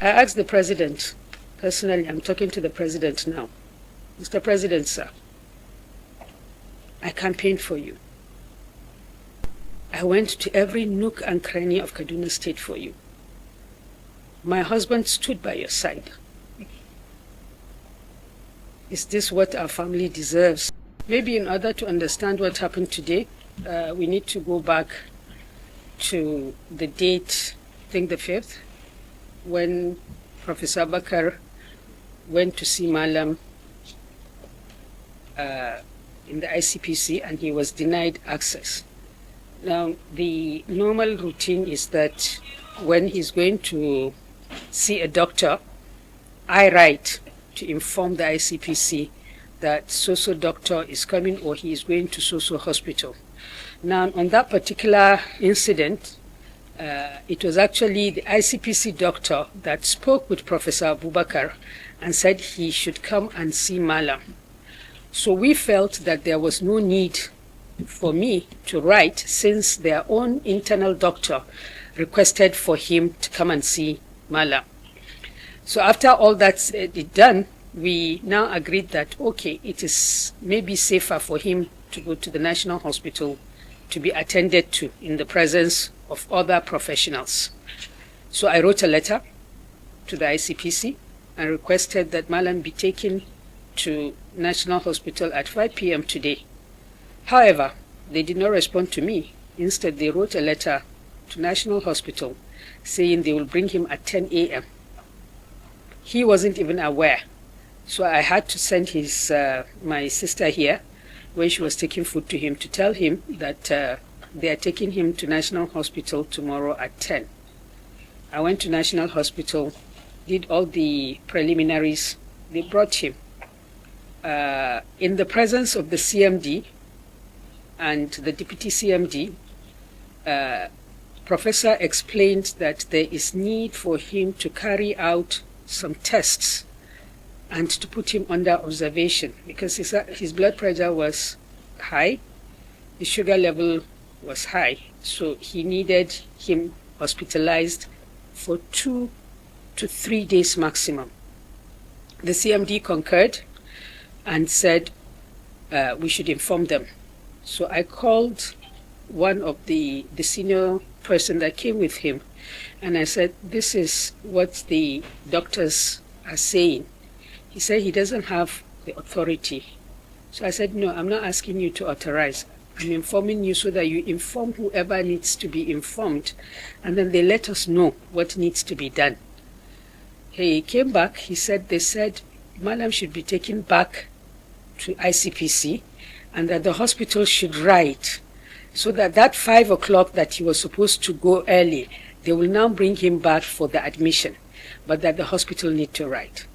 I asked the president, personally, I'm talking to the president now. Mr. President, sir, I campaigned for you. I went to every nook and cranny of Kaduna State for you. My husband stood by your side. Is this what our family deserves? Maybe in order to understand what happened today, we need to go back to the date, I think the 5th, when Professor Bakar went to see Malam in the ICPC and he was denied access. Now, the normal routine is that when he's going to see a doctor, I write to inform the ICPC that so-so doctor is coming or he is going to so-so hospital. Now, on that particular incident, it was actually the ICPC doctor that spoke with Professor Abubakar and said he should come and see Malam. So we felt that there was no need for me to write since their own internal doctor requested for him to come and see Malam. So after all that's done, we now agreed that, okay, it is maybe safer for him to go to the National Hospital to be attended to in the presence of other professionals. So I wrote a letter to the ICPC and requested that Malam be taken to National Hospital at 5 p.m. today. However, they did not respond to me. Instead, they wrote a letter to National Hospital saying they will bring him at 10 a.m. He wasn't even aware. So I had to send my sister here when she was taking food to him to tell him that they are taking him to National Hospital tomorrow at 10. I went to National Hospital, did all the preliminaries. They brought him. In the presence of the CMD and the deputy CMD, Professor explained that there is need for him to carry out some tests and to put him under observation because his blood pressure was high, his sugar level was high, so he needed him hospitalized for 2 to 3 days maximum. The CMD concurred and said we should inform them. So I called one of the senior person that came with him and I said, this is what the doctors are saying. He said he doesn't have the authority. So I said, no, I'm not asking you to authorize. I'm informing you so that you inform whoever needs to be informed, and then they let us know what needs to be done. He came back, they said Malam should be taken back to ICPC and that the hospital should write so that 5 o'clock that he was supposed to go early, they will now bring him back for the admission, but that the hospital need to write.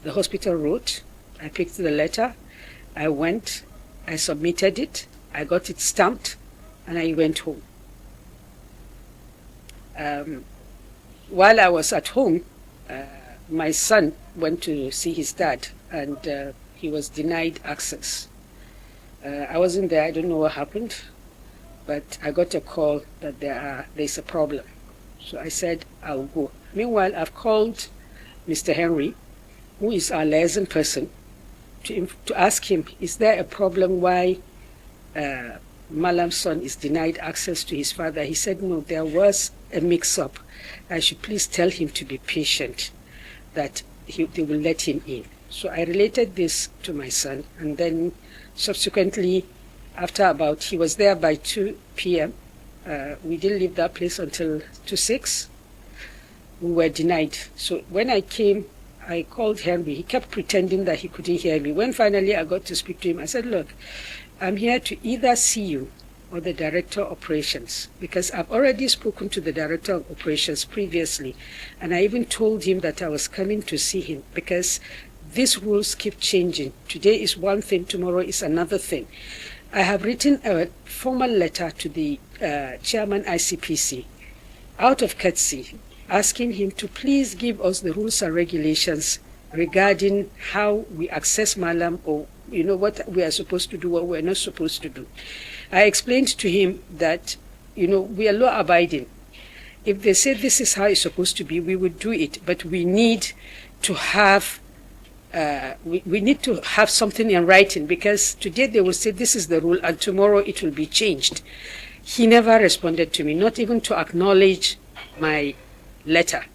The hospital wrote, I picked the letter, I went, I submitted it, I got it stamped, and I went home. While I was at home, my son went to see his dad, and he was denied access. I wasn't there, I don't know what happened, but I got a call that there's a problem. So I said, I'll go. Meanwhile, I've called Mr. Henry, who is our liaison person, to ask him, is there a problem why Malam's son is denied access to his father? He said, no, there was a mix-up. I should please tell him to be patient, that they will let him in. So I related this to my son, and then subsequently, he was there by 2 p.m. We didn't leave that place until 6. We were denied. So when I came, I called Henry. He kept pretending that he couldn't hear me. When finally I got to speak to him, I said, look, I'm here to either see you or the director of operations, because I've already spoken to the director of operations previously, and I even told him that I was coming to see him because these rules keep changing. Today is one thing, tomorrow is another thing. I have written a formal letter to the chairman ICPC out of courtesy, asking him to please give us the rules and regulations regarding how we access Malam, or what we are supposed to do, what we're not supposed to do. I explained to him that we are law abiding. If they say this is how it's supposed to be, we would do it. But we need to have we need to have something in writing, because today they will say this is the rule and tomorrow it will be changed. He never responded to me, not even to acknowledge my letter.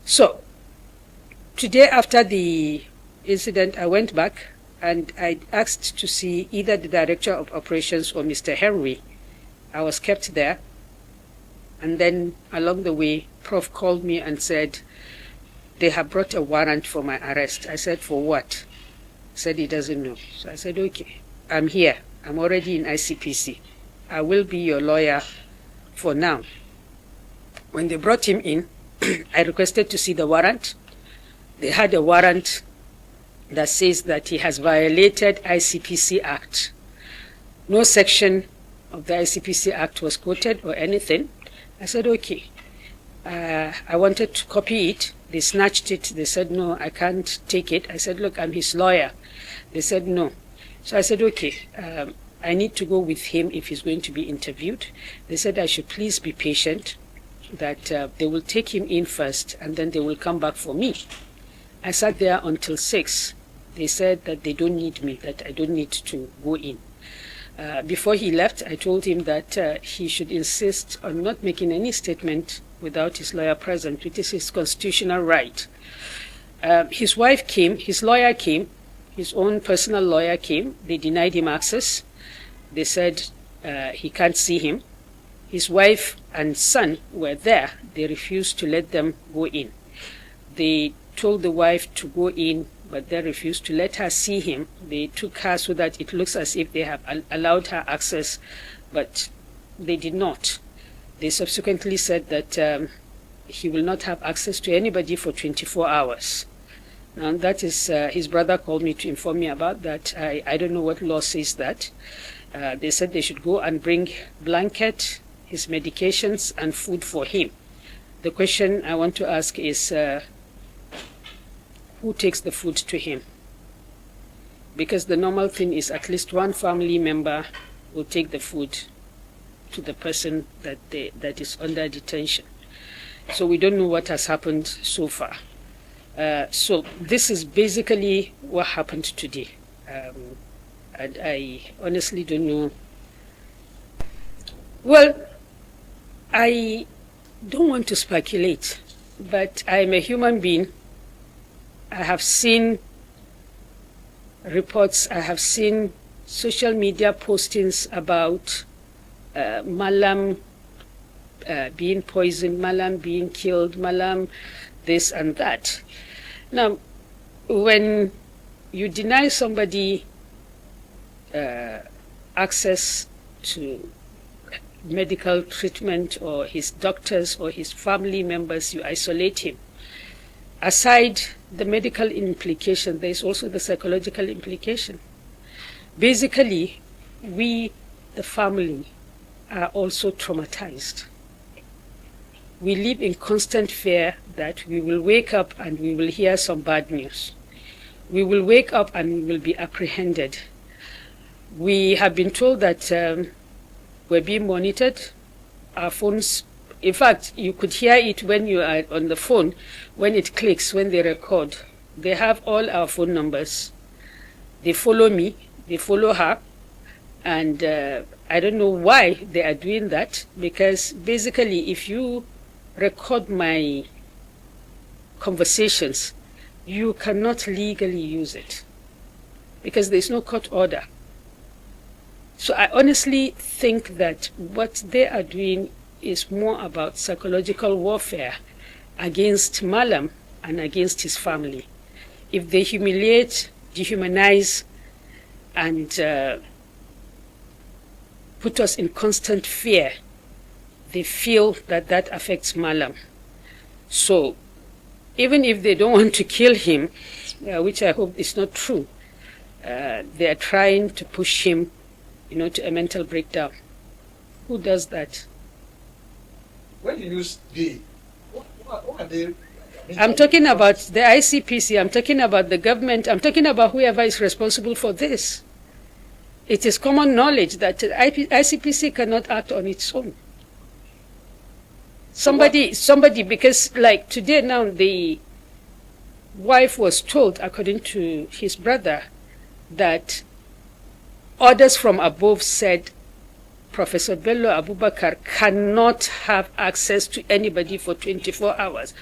So today, after the incident, I went back and I asked to see either the director of operations or Mr. Henry. I was kept there. And then along the way, Prof called me and said, they have brought a warrant for my arrest. I said, for what? He said he doesn't know. So I said, okay, I'm here. I'm already in ICPC. I will be your lawyer for now. When they brought him in, I requested to see the warrant. They had a warrant that says that he has violated ICPC Act. No section of the ICPC Act was quoted or anything. I said, okay. I wanted to copy it. They snatched it. They said, no, I can't take it. I said, look, I'm his lawyer. They said, no. So I said, okay, I need to go with him if he's going to be interviewed. They said I should please be patient, that they will take him in first and then they will come back for me. I sat there until 6. They said that they don't need me, that I don't need to go in. Before he left, I told him that he should insist on not making any statement without his lawyer present, which is his constitutional right. His wife came, his lawyer came, his own personal lawyer came. They denied him access. They said he can't see him. His wife and son were there. They refused to let them go in. They told the wife to go in, but they refused to let her see him. They took her so that it looks as if they have allowed her access, but they did not. They subsequently said that he will not have access to anybody for 24 hours. Now that is, his brother called me to inform me about that. I don't know what law says that. They said they should go and bring blanket, his medications, and food for him. The question I want to ask is, who takes the food to him? Because the normal thing is at least one family member will take the food to the person that is under detention. So we don't know what has happened so far. So this is basically what happened today. And I honestly don't know. Well, I don't want to speculate, but I'm a human being. I have seen reports, I have seen social media postings about Malam being poisoned, Malam being killed, Malam this and that. Now, when you deny somebody access to medical treatment, or his doctors or his family members, you isolate him. Aside the medical implication, there is also the psychological implication. Basically, we, the family, are also traumatized. We live in constant fear that we will wake up and we will hear some bad news. We will wake up and we will be apprehended. We have been told that we're being monitored. Our phones, in fact, you could hear it when you are on the phone, when it clicks, when they record. They have all our phone numbers. They follow me, they follow her, and I don't know why they are doing that, because basically if you record my conversations, you cannot legally use it because there's no court order. So I honestly think that what they are doing is more about psychological warfare against Malam and against his family. If they humiliate, dehumanize, and put us in constant fear, they feel that that affects Malam. So even if they don't want to kill him, which I hope is not true, they are trying to push him, to a mental breakdown. Who does that? When you use they, what are they? I'm talking about the ICPC, I'm talking about the government, I'm talking about whoever is responsible for this. It is common knowledge that ICPC cannot act on its own. Somebody, because like today now, the wife was told, according to his brother, that orders from above said Professor Bello Abubakar cannot have access to anybody for 24 hours.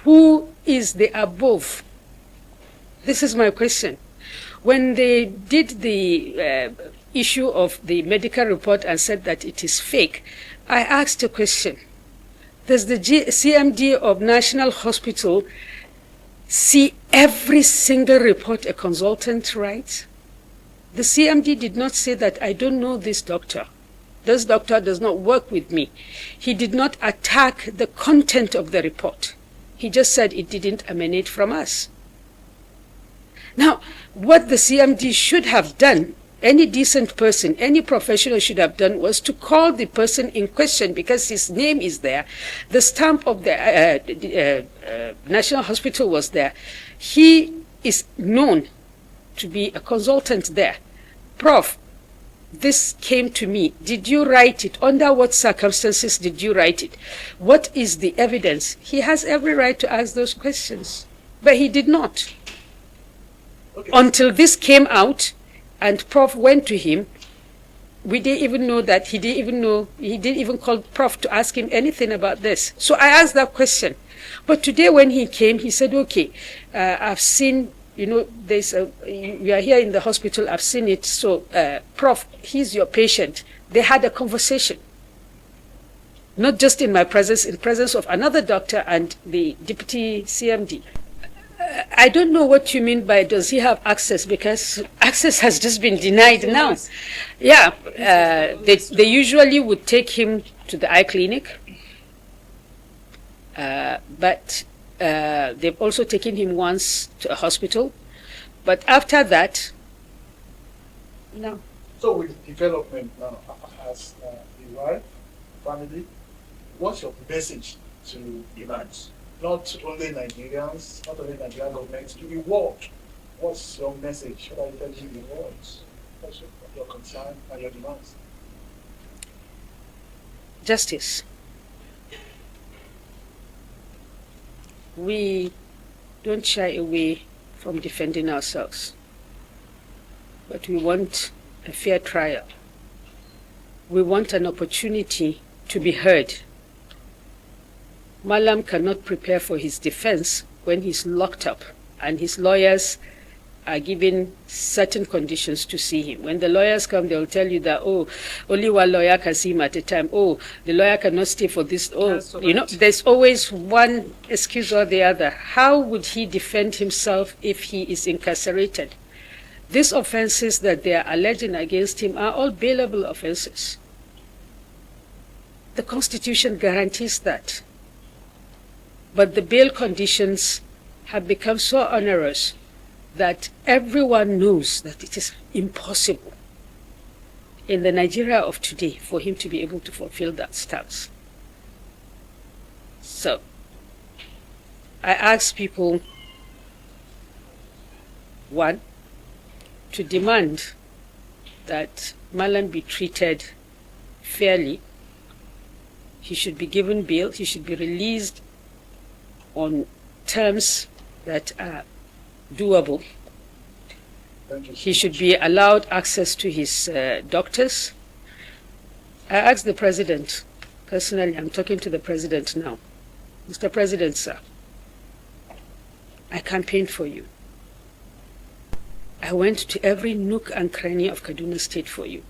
Who is the above? This is my question. When they did the issue of the medical report and said that it is fake, I asked a question. Does the CMD of National Hospital see every single report a consultant writes? The CMD did not say that I don't know this doctor. This doctor does not work with me. He did not attack the content of the report. He just said it didn't emanate from us. Now, what the CMD should have done, any decent person, any professional should have done, was to call the person in question, because his name is there. The stamp of the National Hospital was there. He is known to be a consultant there. Prof, this came to me. Did you write it? Under what circumstances did you write it? What is the evidence? He has every right to ask those questions, but he did not. Okay. Until this came out and Prof went to him, we didn't even know that he didn't even call Prof to ask him anything about this. So I asked that question. But today when he came, he said, okay, I've seen, we are here in the hospital, I've seen it. So Prof, he's your patient. They had a conversation. Not just in my presence, in presence of another doctor and the deputy CMD. I don't know what you mean by does he have access, because access has just been denied now. Yeah, they usually would take him to the eye clinic, but they've also taken him once to a hospital. But after that, no. So with development now, as the wife, family, what's your message to Iranians? Not only Nigerians, not only Nigerian government, to the world. What's your message? What are you telling the world? What's your concern and your demands? Justice. We don't shy away from defending ourselves, but we want a fair trial. We want an opportunity to be heard. Malam cannot prepare for his defense when he's locked up and his lawyers are given certain conditions to see him. When the lawyers come, they'll tell you that, oh, only one lawyer can see him at a time. Oh, the lawyer cannot stay for this. Oh, there's always one excuse or the other. How would he defend himself if he is incarcerated? These offenses that they are alleging against him are all bailable offenses. The Constitution guarantees that. But the bail conditions have become so onerous that everyone knows that it is impossible in the Nigeria of today for him to be able to fulfill that stance. So, I ask people, one, to demand that Malam be treated fairly. He should be given bail. He should be released on terms that are doable. He should be allowed access to his doctors. I asked the president, personally, I'm talking to the president now. Mr. President, sir, I campaigned for you. I went to every nook and cranny of Kaduna State for you.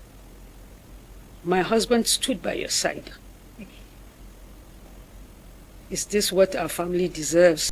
My husband stood by your side. Is this what our family deserves?